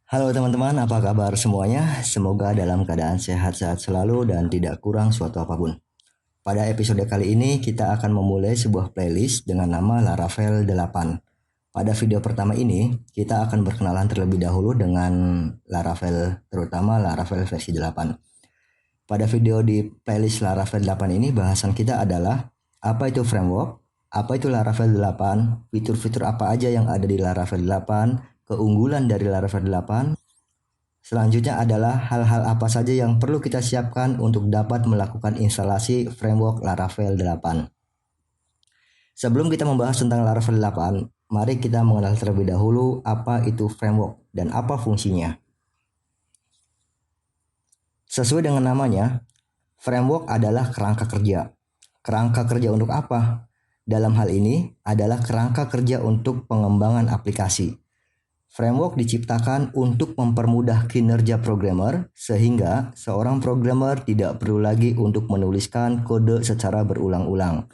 Halo teman-teman, apa kabar semuanya? Semoga dalam keadaan sehat-sehat selalu dan tidak kurang suatu apapun. Pada episode kali ini kita akan memulai sebuah playlist dengan nama Laravel 8. Pada video pertama ini, kita akan berkenalan terlebih dahulu dengan Laravel, terutama Laravel versi 8. Pada video di playlist Laravel 8 ini, bahasan kita adalah apa itu framework, apa itu Laravel 8, fitur-fitur apa aja yang ada di Laravel 8, keunggulan dari Laravel 8. Selanjutnya adalah hal-hal apa saja yang perlu kita siapkan untuk dapat melakukan instalasi framework Laravel 8. Sebelum kita membahas tentang Laravel 8, mari kita mengenal terlebih dahulu apa itu framework dan apa fungsinya. Sesuai dengan namanya, framework adalah kerangka kerja. Kerangka kerja untuk apa? Dalam hal ini adalah kerangka kerja untuk pengembangan aplikasi. Framework diciptakan untuk mempermudah kinerja programmer sehingga seorang programmer tidak perlu lagi untuk menuliskan kode secara berulang-ulang.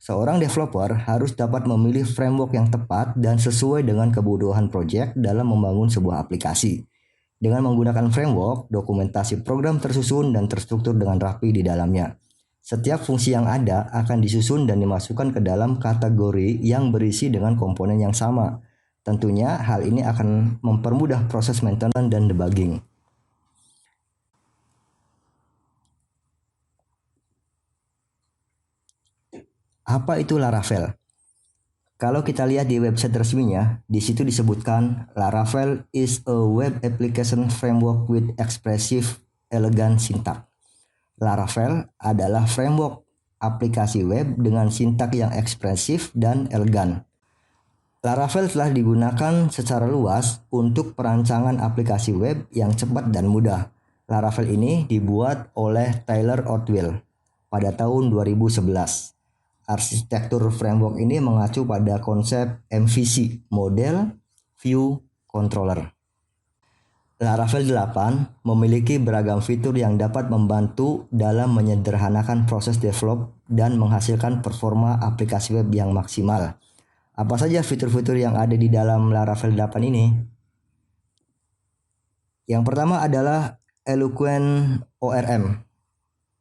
Seorang developer harus dapat memilih framework yang tepat dan sesuai dengan kebutuhan project dalam membangun sebuah aplikasi. Dengan menggunakan framework, dokumentasi program tersusun dan terstruktur dengan rapi di dalamnya. Setiap fungsi yang ada akan disusun dan dimasukkan ke dalam kategori yang berisi dengan komponen yang sama. Tentunya hal ini akan mempermudah proses maintenance dan debugging. Apa itu Laravel? Kalau kita lihat di website resminya, di situ disebutkan Laravel is a web application framework with expressive, elegant syntax. Laravel adalah framework aplikasi web dengan sintak yang ekspresif dan elegan. Laravel telah digunakan secara luas untuk perancangan aplikasi web yang cepat dan mudah. Laravel ini dibuat oleh Tyler Otwell pada tahun 2011. Arsitektur framework ini mengacu pada konsep MVC, Model View Controller. Laravel 8 memiliki beragam fitur yang dapat membantu dalam menyederhanakan proses develop dan menghasilkan performa aplikasi web yang maksimal. Apa saja fitur-fitur yang ada di dalam Laravel 8 ini? Yang pertama adalah Eloquent ORM.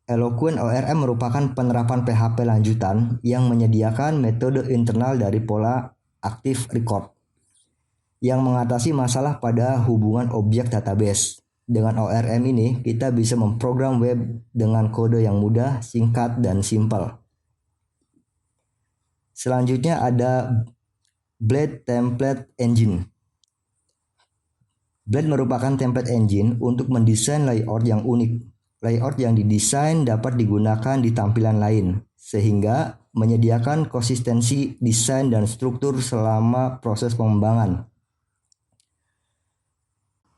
Eloquent ORM merupakan penerapan PHP lanjutan yang menyediakan metode internal dari pola active record yang mengatasi masalah pada hubungan objek database. Dengan ORM ini, kita bisa memprogram web dengan kode yang mudah, singkat, dan simpel. Selanjutnya ada Blade Template Engine. Blade merupakan template engine untuk mendesain layout yang unik. Layout yang didesain dapat digunakan di tampilan lain, sehingga menyediakan konsistensi desain dan struktur selama proses pengembangan.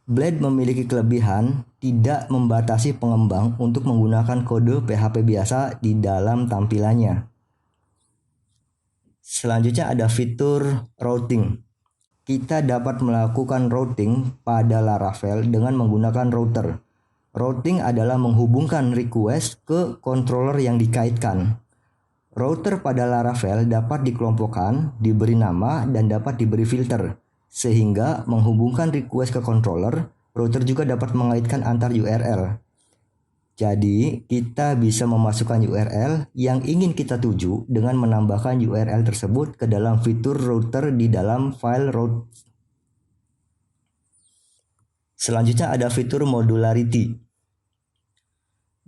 Blade memiliki kelebihan tidak membatasi pengembang untuk menggunakan kode PHP biasa di dalam tampilannya. Selanjutnya ada fitur routing. Kita dapat melakukan routing pada Laravel dengan menggunakan router. Routing adalah menghubungkan request ke controller yang dikaitkan. Router pada Laravel dapat dikelompokkan, diberi nama, dan dapat diberi filter. Sehingga menghubungkan request ke controller, router juga dapat mengaitkan antar URL. Jadi, kita bisa memasukkan URL yang ingin kita tuju dengan menambahkan URL tersebut ke dalam fitur router di dalam file route. Selanjutnya ada fitur modularity.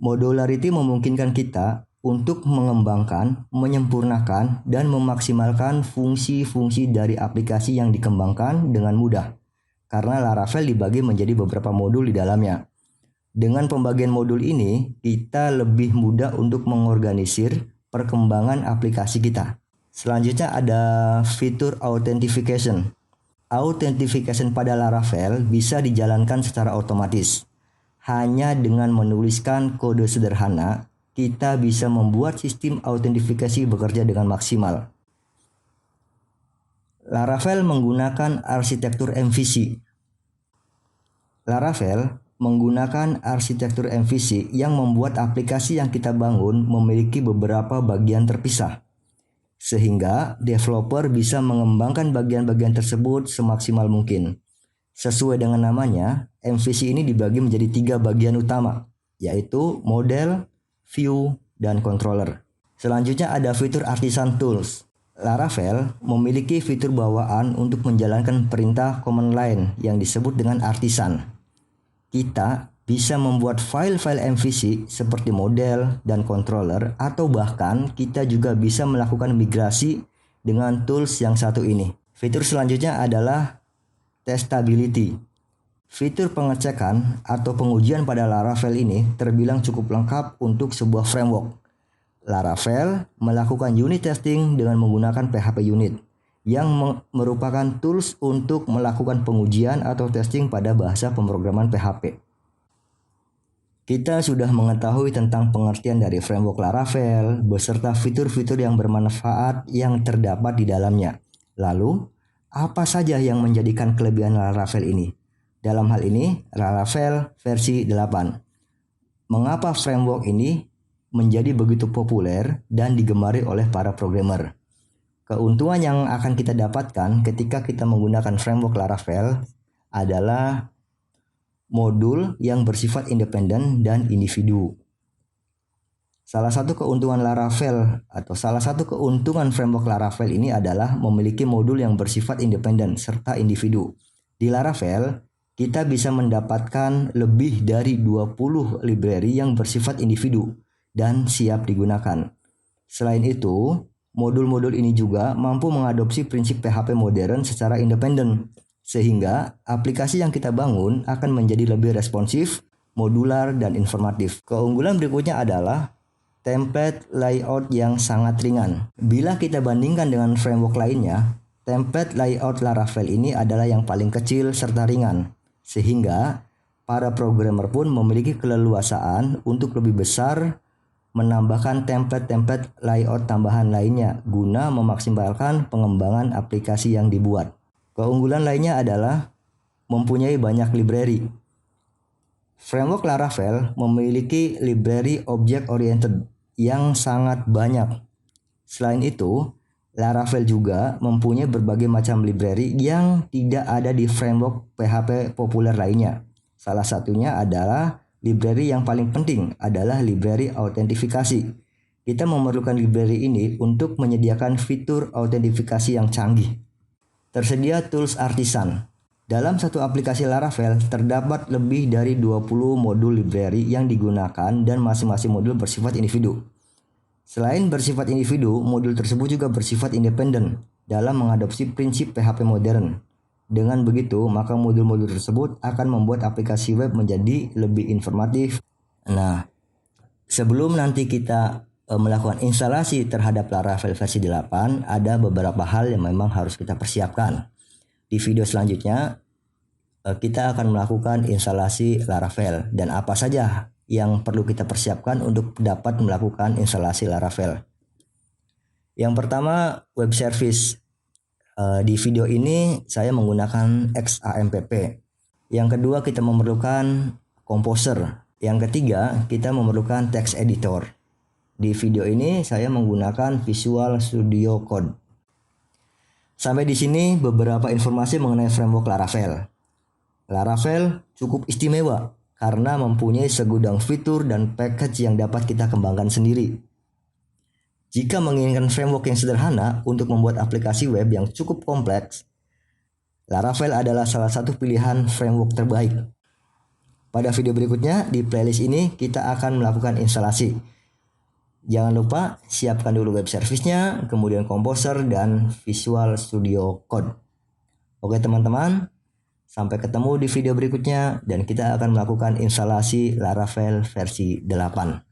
Modularity memungkinkan kita untuk mengembangkan, menyempurnakan, dan memaksimalkan fungsi-fungsi dari aplikasi yang dikembangkan dengan mudah. Karena Laravel dibagi menjadi beberapa modul di dalamnya. Dengan pembagian modul ini, kita lebih mudah untuk mengorganisir perkembangan aplikasi kita. Selanjutnya ada fitur authentication. Authentication pada Laravel bisa dijalankan secara otomatis. Hanya dengan menuliskan kode sederhana, kita bisa membuat sistem autentifikasi bekerja dengan maksimal. Laravel menggunakan arsitektur MVC. Laravel menggunakan arsitektur MVC yang membuat aplikasi yang kita bangun memiliki beberapa bagian terpisah. Sehingga developer bisa mengembangkan bagian-bagian tersebut semaksimal mungkin. Sesuai dengan namanya, MVC ini dibagi menjadi 3 bagian utama, yaitu model, view, dan controller. Selanjutnya ada fitur Artisan Tools. Laravel memiliki fitur bawaan untuk menjalankan perintah command line yang disebut dengan Artisan. Kita bisa membuat file-file MVC seperti model dan controller, atau bahkan kita juga bisa melakukan migrasi dengan tools yang satu ini. Fitur selanjutnya adalah testability. Fitur pengecekan atau pengujian pada Laravel ini terbilang cukup lengkap untuk sebuah framework. Laravel melakukan unit testing dengan menggunakan PHP unit, yang merupakan tools untuk melakukan pengujian atau testing pada bahasa pemrograman PHP. Kita sudah mengetahui tentang pengertian dari framework Laravel beserta fitur-fitur yang bermanfaat yang terdapat di dalamnya. Lalu, apa saja yang menjadikan kelebihan Laravel ini? Dalam hal ini, Laravel versi 8. Mengapa framework ini menjadi begitu populer dan digemari oleh para programmer? Keuntungan yang akan kita dapatkan ketika kita menggunakan framework Laravel adalah modul yang bersifat independen dan individu. Salah satu keuntungan Laravel atau salah satu keuntungan framework Laravel ini adalah memiliki modul yang bersifat independen serta individu. Di Laravel, kita bisa mendapatkan lebih dari 20 library yang bersifat individu dan siap digunakan. Selain itu, modul-modul ini juga mampu mengadopsi prinsip PHP modern secara independen, sehingga aplikasi yang kita bangun akan menjadi lebih responsif, modular, dan informatif. Keunggulan berikutnya adalah template layout yang sangat ringan. Bila kita bandingkan dengan framework lainnya, template layout Laravel ini adalah yang paling kecil serta ringan, sehingga para programmer pun memiliki keleluasaan untuk lebih besar menambahkan template-template layout tambahan lainnya guna memaksimalkan pengembangan aplikasi yang dibuat. Keunggulan lainnya adalah mempunyai banyak library. Framework Laravel memiliki library object-oriented yang sangat banyak. Selain itu, Laravel juga mempunyai berbagai macam library yang tidak ada di framework PHP populer lainnya. Salah satunya adalah library yang paling penting adalah library autentifikasi. Kita memerlukan library ini untuk menyediakan fitur autentifikasi yang canggih. Tersedia tools Artisan. Dalam satu aplikasi Laravel terdapat lebih dari 20 modul library yang digunakan dan masing-masing modul bersifat individu. Selain bersifat individu, modul tersebut juga bersifat independen dalam mengadopsi prinsip PHP modern. Dengan begitu, maka modul-modul tersebut akan membuat aplikasi web menjadi lebih informatif. Nah, sebelum nanti kita melakukan instalasi terhadap Laravel versi 8, ada beberapa hal yang memang harus kita persiapkan. Di video selanjutnya, kita akan melakukan instalasi Laravel dan apa saja yang perlu kita persiapkan untuk dapat melakukan instalasi Laravel. Yang pertama, web service. Di video ini saya menggunakan XAMPP. Yang kedua, kita memerlukan Composer. Yang ketiga, kita memerlukan text editor. Di video ini saya menggunakan Visual Studio Code. Sampai di sini beberapa informasi mengenai framework Laravel. Laravel cukup istimewa karena mempunyai segudang fitur dan package yang dapat kita kembangkan sendiri. Jika menginginkan framework yang sederhana untuk membuat aplikasi web yang cukup kompleks, Laravel adalah salah satu pilihan framework terbaik. Pada video berikutnya di playlist ini kita akan melakukan instalasi. Jangan lupa siapkan dulu web service-nya, kemudian Composer dan Visual Studio Code. Oke teman-teman, sampai ketemu di video berikutnya dan kita akan melakukan instalasi Laravel versi 8.